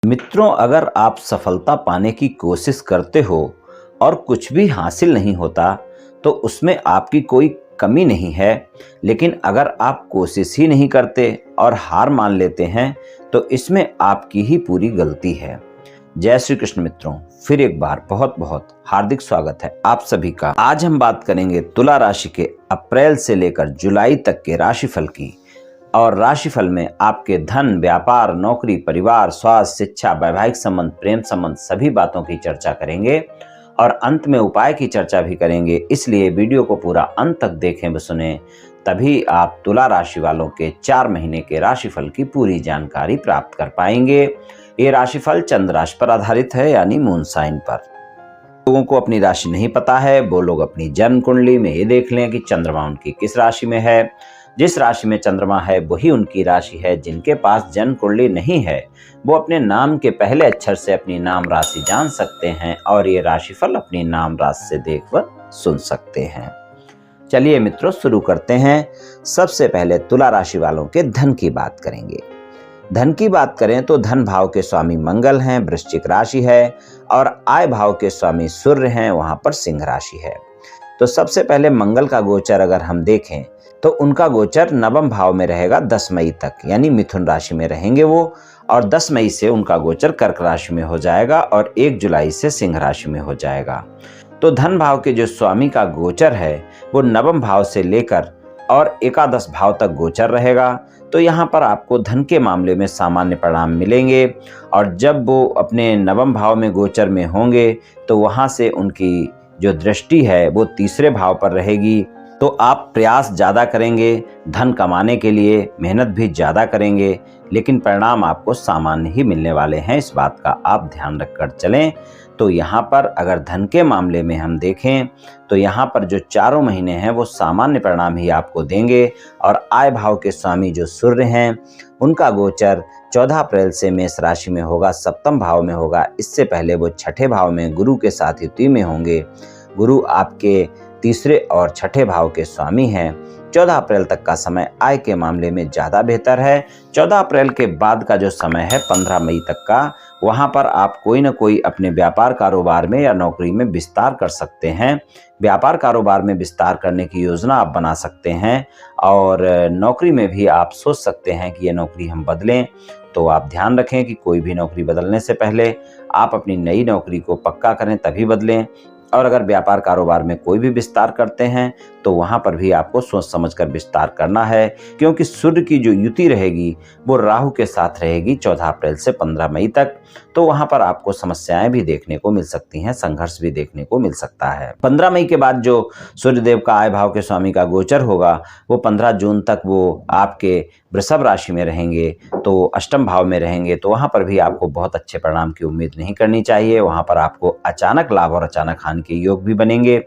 मित्रों, अगर आप सफलता पाने की कोशिश करते हो और कुछ भी हासिल नहीं होता, तो उसमें आपकी कोई कमी नहीं है। लेकिन अगर आप कोशिश ही नहीं करते और हार मान लेते हैं, तो इसमें आपकी ही पूरी गलती है। जय श्री कृष्ण मित्रों, फिर एक बार बहुत बहुत हार्दिक स्वागत है आप सभी का। आज हम बात करेंगे तुला राशि के अप्रैल से लेकर जुलाई तक के राशिफल की। और राशिफल में आपके धन, व्यापार, नौकरी, परिवार, स्वास्थ्य, शिक्षा, वैवाहिक संबंध, प्रेम संबंध सभी बातों की चर्चा करेंगे और अंत में उपाय की चर्चा भी करेंगे। इसलिए वीडियो को पूरा अंत तक देखें व सुने, तभी आप तुला राशि वालों के 4 महीने के राशिफल की पूरी जानकारी प्राप्त कर पाएंगे। ये राशिफल चंद्र राशि पर आधारित है, यानी मून साइन पर। लोगों को अपनी राशि नहीं पता है, वो लोग अपनी जन्म कुंडली में ये देख लें कि चंद्रमा उनकी किस राशि में है। जिस राशि में चंद्रमा है वही उनकी राशि है। जिनके पास जन्म कुंडली नहीं है, वो अपने नाम के पहले अक्षर से अपनी नाम राशि जान सकते हैं और ये राशिफल अपनी नाम राशि से देख व सुन सकते हैं। चलिए मित्रों, शुरू करते हैं। सबसे पहले तुला राशि वालों के धन की बात करेंगे। धन की बात करें तो धन भाव के स्वामी मंगल हैं, वृश्चिक राशि है, और आय भाव के स्वामी सूर्य हैं, वहां पर सिंह राशि है। तो सबसे पहले मंगल का गोचर अगर हम देखें तो उनका गोचर नवम भाव में रहेगा 10 मई तक, यानी मिथुन राशि में रहेंगे वो, और 10 मई से उनका गोचर कर्क राशि में हो जाएगा और 1 जुलाई से सिंह राशि में हो जाएगा। तो धन भाव के जो स्वामी का गोचर है वो नवम भाव से लेकर और एकादश भाव तक गोचर रहेगा। तो यहाँ पर आपको धन के मामले में सामान्य परिणाम मिलेंगे, और जब वो अपने नवम भाव में गोचर में होंगे तो वहाँ से उनकी जो दृष्टि है वो तीसरे भाव पर रहेगी। तो आप प्रयास ज़्यादा करेंगे, धन कमाने के लिए मेहनत भी ज़्यादा करेंगे, लेकिन परिणाम आपको सामान्य ही मिलने वाले हैं। इस बात का आप ध्यान रखकर चलें। तो यहाँ पर अगर धन के मामले में हम देखें तो यहाँ पर जो 4 महीने हैं वो सामान्य परिणाम ही आपको देंगे। और आय भाव के स्वामी जो सूर्य हैं, उनका गोचर 14 अप्रैल से मेष राशि में होगा, सप्तम भाव में होगा। इससे पहले वो छठे भाव में गुरु के साथ युति में होंगे। गुरु आपके तीसरे और छठे भाव के स्वामी हैं। 14 अप्रैल तक का समय आय के मामले में ज़्यादा बेहतर है। 14 अप्रैल के बाद का जो समय है 15 मई तक का, वहाँ पर आप कोई ना कोई अपने व्यापार कारोबार में या नौकरी में विस्तार कर सकते हैं। व्यापार कारोबार में विस्तार करने की योजना आप बना सकते हैं, और नौकरी में भी आप सोच सकते हैं कि ये नौकरी हम बदलें। तो आप ध्यान रखें कि कोई भी नौकरी बदलने से पहले आप अपनी नई नौकरी को पक्का करें, तभी बदलें। और अगर व्यापार कारोबार में कोई भी विस्तार करते हैं तो वहाँ पर भी आपको सोच समझकर विस्तार करना है, क्योंकि सूर्य की जो युति रहेगी वो राहु के साथ रहेगी 14 अप्रैल से 15 मई तक। तो वहाँ पर आपको समस्याएं भी देखने को मिल सकती हैं, संघर्ष भी देखने को मिल सकता है। 15 मई के बाद जो सूर्यदेव का आय भाव के स्वामी का गोचर होगा वो 15 जून तक वो आपके वृषभ राशि में रहेंगे, तो अष्टम भाव में रहेंगे। तो वहाँ पर भी आपको बहुत अच्छे परिणाम की उम्मीद नहीं करनी चाहिए। वहाँ पर आपको अचानक लाभ और अचानक हानि के योग भी बनेंगे।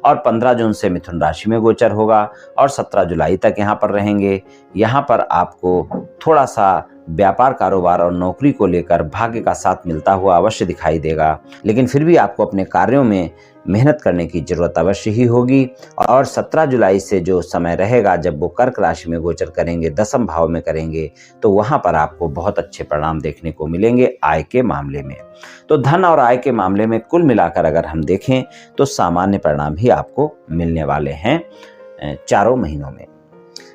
और 15 जून से मिथुन राशि में गोचर होगा और 17 जुलाई तक यहाँ पर रहेंगे। यहाँ पर आपको थोड़ा सा व्यापार कारोबार और नौकरी को लेकर भाग्य का साथ मिलता हुआ अवश्य दिखाई देगा, लेकिन फिर भी आपको अपने कार्यों में मेहनत करने की जरूरत अवश्य ही होगी। और 17 जुलाई से जो समय रहेगा जब वो कर्क राशि में गोचर करेंगे, 10वें भाव में करेंगे, तो वहां पर आपको बहुत अच्छे परिणाम देखने को मिलेंगे आय के मामले में। तो धन और आय के मामले में कुल मिलाकर अगर हम देखें तो सामान्य परिणाम ही आपको मिलने वाले हैं 4 महीनों में।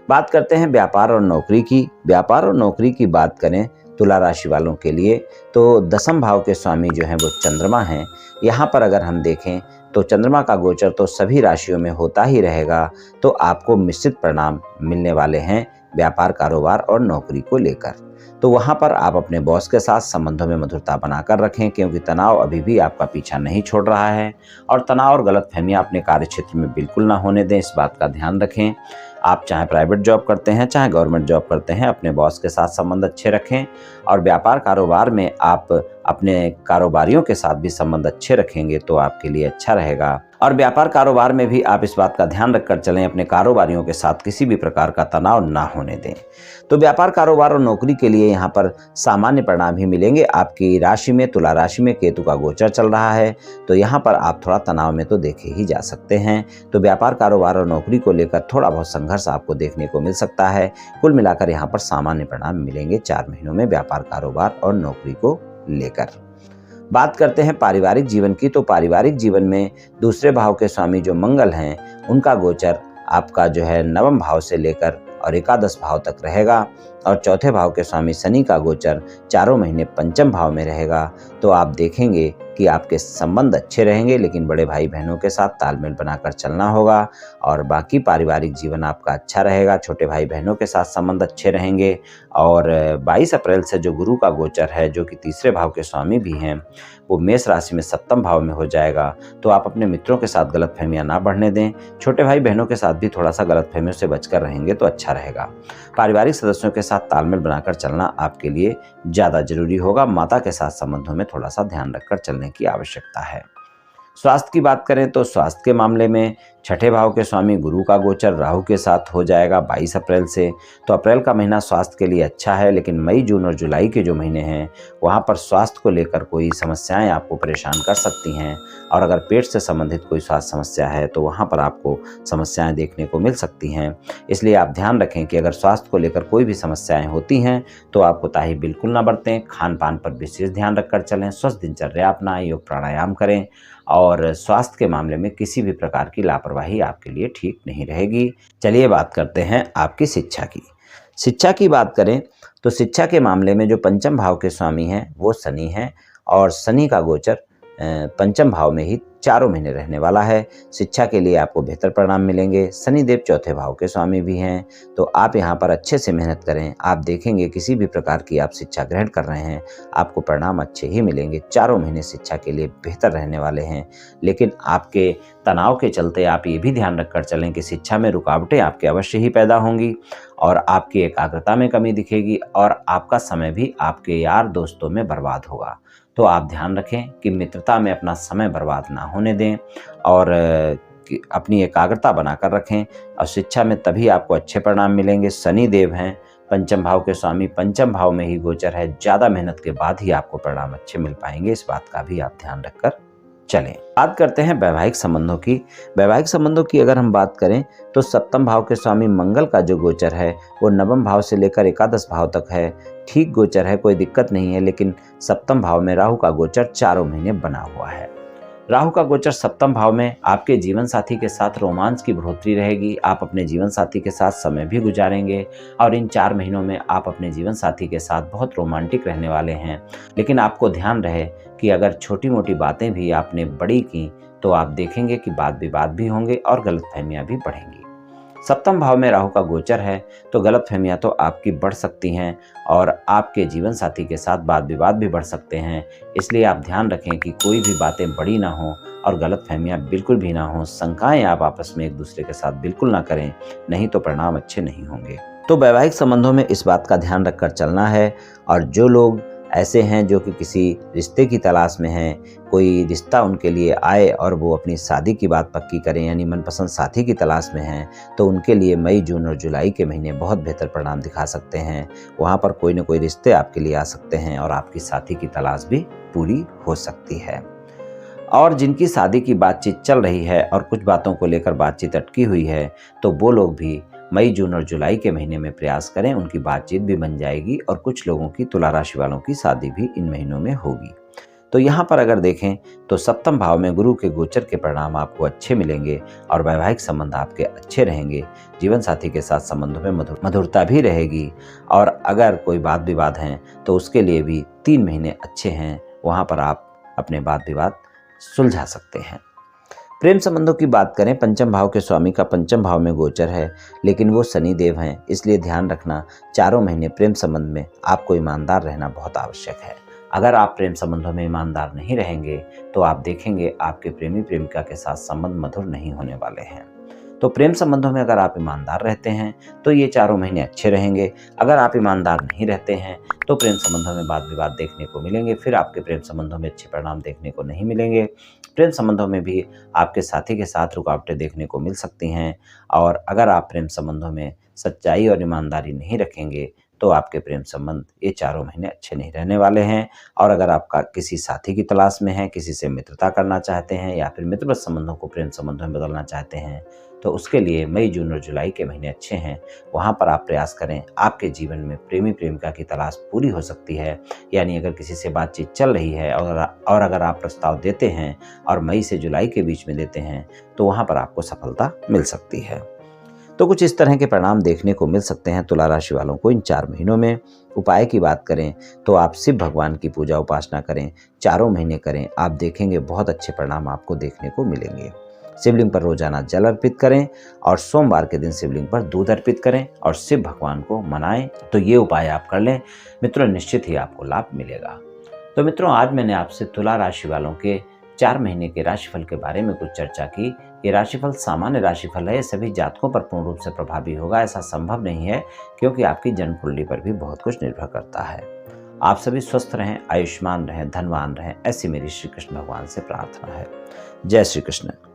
बात करते हैं व्यापार और नौकरी की। व्यापार और नौकरी की बात करें तुला राशि वालों के लिए तो 10वें भाव के स्वामी जो हैं वो चंद्रमा हैं। यहाँ पर अगर हम देखें तो चंद्रमा का गोचर तो सभी राशियों में होता ही रहेगा। तो आपको मिश्रित परिणाम मिलने वाले हैं व्यापार, कारोबार और नौकरी को लेकर। तो वहाँ पर आप अपने बॉस के साथ संबंधों में मधुरता बनाकर रखें, क्योंकि तनाव अभी भी आपका पीछा नहीं छोड़ रहा है। और तनाव और गलतफहमियां अपने कार्य क्षेत्र में बिल्कुल ना होने दें, इस बात का ध्यान रखें। आप चाहे प्राइवेट जॉब करते हैं चाहे गवर्नमेंट जॉब करते हैं, अपने बॉस के साथ संबंध अच्छे रखें। और व्यापार कारोबार में आप अपने कारोबारियों के साथ भी संबंध अच्छे रखेंगे तो आपके लिए अच्छा रहेगा। और व्यापार कारोबार में भी आप इस बात का ध्यान रखकर चलें, अपने कारोबारियों के साथ किसी भी प्रकार का तनाव ना होने दें। तो व्यापार, कारोबार और नौकरी के लिए यहाँ पर सामान्य परिणाम ही मिलेंगे। आपकी राशि में, तुला राशि में केतु का गोचर चल रहा है, तो यहाँ पर आप थोड़ा तनाव में तो देखे ही जा सकते हैं। तो व्यापार, कारोबार और नौकरी को लेकर थोड़ा बहुत संघर्ष आपको देखने को मिल सकता है। कुल मिलाकर यहाँ पर सामान्य परिणाम मिलेंगे 4 महीनों में व्यापार, कारोबार और नौकरी को लेकर। बात करते हैं पारिवारिक जीवन की, तो पारिवारिक जीवन में दूसरे भाव के स्वामी जो मंगल हैं, उनका गोचर आपका जो है नवम भाव से लेकर और एकादश भाव तक रहेगा और चौथे भाव के स्वामी शनि का गोचर चारों महीने पंचम भाव में रहेगा। तो आप देखेंगे कि आपके संबंध अच्छे रहेंगे, लेकिन बड़े भाई बहनों के साथ तालमेल बनाकर चलना होगा और बाकी पारिवारिक जीवन आपका अच्छा रहेगा। छोटे भाई बहनों के साथ संबंध अच्छे रहेंगे और 22 अप्रैल से जो गुरु का गोचर है, जो कि तीसरे भाव के स्वामी भी हैं, वो मेष राशि में सप्तम भाव में हो जाएगा। तो आप अपने मित्रों के साथ गलतफहमियां ना बढ़ने दें। छोटे भाई बहनों के साथ भी थोड़ा सा गलतफहमियों से बचकर रहेंगे तो अच्छा रहेगा। पारिवारिक सदस्यों के साथ तालमेल बनाकर चलना आपके लिए ज़्यादा जरूरी होगा। माता के साथ संबंधों में थोड़ा सा ध्यान रखकर चलने की आवश्यकता है। स्वास्थ्य की बात करें तो स्वास्थ्य के मामले में छठे भाव के स्वामी गुरु का गोचर राहु के साथ हो जाएगा 22 अप्रैल से। तो अप्रैल का महीना स्वास्थ्य के लिए अच्छा है, लेकिन मई, जून और जुलाई के जो महीने हैं वहाँ पर स्वास्थ्य को लेकर कोई समस्याएं आपको परेशान कर सकती हैं और अगर पेट से संबंधित कोई स्वास्थ्य समस्या है तो वहाँ पर आपको समस्याएं देखने को मिल सकती हैं। इसलिए आप ध्यान रखें कि अगर स्वास्थ्य को लेकर कोई भी समस्याएं होती हैं तो आप कोताही बिल्कुल ना बरतें। खान पान पर विशेष ध्यान रखकर चलें, स्वस्थ दिनचर्या अपनाएं, योग प्राणायाम करें और स्वास्थ्य के मामले में किसी भी प्रकार की लापरवाही आपके लिए ठीक नहीं रहेगी। चलिए बात करते हैं आपकी शिक्षा की। शिक्षा की बात करें तो शिक्षा के मामले में जो पंचम भाव के स्वामी हैं वो शनि हैं और शनि का गोचर पंचम भाव में ही चारों महीने रहने वाला है। शिक्षा के लिए आपको बेहतर परिणाम मिलेंगे। शनिदेव चौथे भाव के स्वामी भी हैं, तो आप यहाँ पर अच्छे से मेहनत करें। आप देखेंगे किसी भी प्रकार की आप शिक्षा ग्रहण कर रहे हैं, आपको परिणाम अच्छे ही मिलेंगे। चारों महीने शिक्षा के लिए बेहतर रहने वाले हैं, लेकिन आपके तनाव के चलते आप ये भी ध्यान रखकर चलें कि शिक्षा में रुकावटें आपके अवश्य ही पैदा होंगी और आपकी एकाग्रता में कमी दिखेगी और आपका समय भी आपके यार दोस्तों में बर्बाद होगा। तो आप ध्यान रखें कि मित्रता में अपना समय बर्बाद ना होने दें और अपनी एकाग्रता बनाकर रखें और शिक्षा में तभी आपको अच्छे परिणाम मिलेंगे। शनि देव हैं पंचम भाव के स्वामी, पंचम भाव में ही गोचर है। ज़्यादा मेहनत के बाद ही आपको परिणाम अच्छे मिल पाएंगे, इस बात का भी आप ध्यान रखकर चलें। बात करते हैं वैवाहिक संबंधों की। वैवाहिक संबंधों की अगर हम बात करें तो सप्तम भाव के स्वामी मंगल का जो गोचर है वो नवम भाव से लेकर एकादश भाव तक है। ठीक गोचर है, कोई दिक्कत नहीं है, लेकिन सप्तम भाव में राहु का गोचर चारों महीने बना हुआ है। राहु का गोचर सप्तम भाव में आपके जीवन साथी के साथ रोमांच की बढ़ोतरी रहेगी। आप अपने जीवन साथी के साथ समय भी गुजारेंगे और इन 4 महीनों में आप अपने जीवन साथी के साथ बहुत रोमांटिक रहने वाले हैं। लेकिन आपको ध्यान रहे कि अगर छोटी मोटी बातें भी आपने बड़ी की तो आप देखेंगे कि वाद विवाद भी होंगे और गलतफहमियां भी बढ़ेंगी। सप्तम भाव में राहु का गोचर है तो गलतफहमियां तो आपकी बढ़ सकती हैं और आपके जीवन साथी के साथ वाद विवाद भी बढ़ सकते हैं। इसलिए आप ध्यान रखें कि कोई भी बातें बड़ी ना हो और गलतफहमियां बिल्कुल भी ना हो। शंकाएं आप आपस में एक दूसरे के साथ बिल्कुल ना करें, नहीं तो परिणाम अच्छे नहीं होंगे। तो वैवाहिक संबंधों में इस बात का ध्यान रखकर चलना है। और जो लोग ऐसे हैं जो कि किसी रिश्ते की तलाश में हैं, कोई रिश्ता उनके लिए आए और वो अपनी शादी की बात पक्की करें, यानी मनपसंद साथी की तलाश में हैं, तो उनके लिए मई, जून और जुलाई के महीने बहुत बेहतर परिणाम दिखा सकते हैं। वहाँ पर कोई न कोई रिश्ते आपके लिए आ सकते हैं और आपकी साथी की तलाश भी पूरी हो सकती है। और जिनकी शादी की बातचीत चल रही है और कुछ बातों को लेकर बातचीत अटकी हुई है, तो वो लोग भी मई, जून और जुलाई के महीने में प्रयास करें, उनकी बातचीत भी बन जाएगी और कुछ लोगों की, तुला राशि वालों की शादी भी इन महीनों में होगी। तो यहाँ पर अगर देखें तो सप्तम भाव में गुरु के गोचर के परिणाम आपको अच्छे मिलेंगे और वैवाहिक संबंध आपके अच्छे रहेंगे। जीवन साथी के साथ संबंधों में मधुरता भी रहेगी और अगर कोई वाद विवाद हैं तो उसके लिए भी 3 महीने अच्छे हैं, वहाँ पर आप अपने वाद विवाद सुलझा सकते हैं। प्रेम संबंधों की बात करें, पंचम भाव के स्वामी का पंचम भाव में गोचर है, लेकिन वो शनि देव हैं, इसलिए ध्यान रखना चारों महीने प्रेम संबंध में आपको ईमानदार रहना बहुत आवश्यक है। अगर आप प्रेम संबंधों में ईमानदार नहीं रहेंगे तो आप देखेंगे आपके प्रेमी प्रेमिका के साथ संबंध मधुर नहीं होने वाले हैं। तो प्रेम संबंधों में अगर आप ईमानदार रहते हैं तो ये चारों महीने अच्छे रहेंगे। अगर आप ईमानदार नहीं रहते हैं तो प्रेम संबंधों में वाद विवाद देखने को मिलेंगे, फिर आपके प्रेम संबंधों में अच्छे परिणाम देखने को नहीं मिलेंगे। प्रेम संबंधों में भी आपके साथी के साथ रुकावटें देखने को मिल सकती हैं और अगर आप प्रेम संबंधों में सच्चाई और ईमानदारी नहीं रखेंगे तो आपके प्रेम संबंध ये चारों महीने अच्छे नहीं रहने वाले हैं। और अगर आपका किसी साथी की तलाश में है, किसी से मित्रता करना चाहते हैं या फिर मित्रवत संबंधों को प्रेम संबंधों में बदलना चाहते हैं, तो उसके लिए मई, जून और जुलाई के महीने अच्छे हैं। वहाँ पर आप प्रयास करें। आपके जीवन में प्रेमी प्रेमिका की तलाश पूरी हो सकती है। यानी अगर किसी से बातचीत चल रही है और अगर आप प्रस्ताव देते हैं और मई से जुलाई के बीच में देते हैं, तो वहाँ पर आपको सफलता मिल सकती है। तो कुछ इस तरह के परिणाम देखने को मिल सकते हैं तुला राशि वालों को इन 4 महीनों में। उपाय की बात करें तो आप शिव भगवान की पूजा उपासना करें, चारों महीने करें। आप देखेंगे बहुत अच्छे परिणाम आपको देखने को मिलेंगे। शिवलिंग पर रोजाना जल अर्पित करें और सोमवार के दिन शिवलिंग पर दूध अर्पित करें और शिव भगवान को मनाएं। तो ये उपाय आप कर लें मित्रों, निश्चित ही आपको लाभ मिलेगा। तो मित्रों, आज मैंने आपसे तुला राशि वालों के 4 महीने के राशिफल के बारे में कुछ चर्चा की। ये राशिफल सामान्य राशिफल है, सभी जातकों पर पूर्ण रूप से प्रभावी होगा ऐसा संभव नहीं है, क्योंकि आपकी जन्म कुंडली पर भी बहुत कुछ निर्भर करता है। आप सभी स्वस्थ रहें, आयुष्मान रहें, धनवान रहें, ऐसी मेरी श्री कृष्ण भगवान से प्रार्थना है। जय श्री कृष्ण।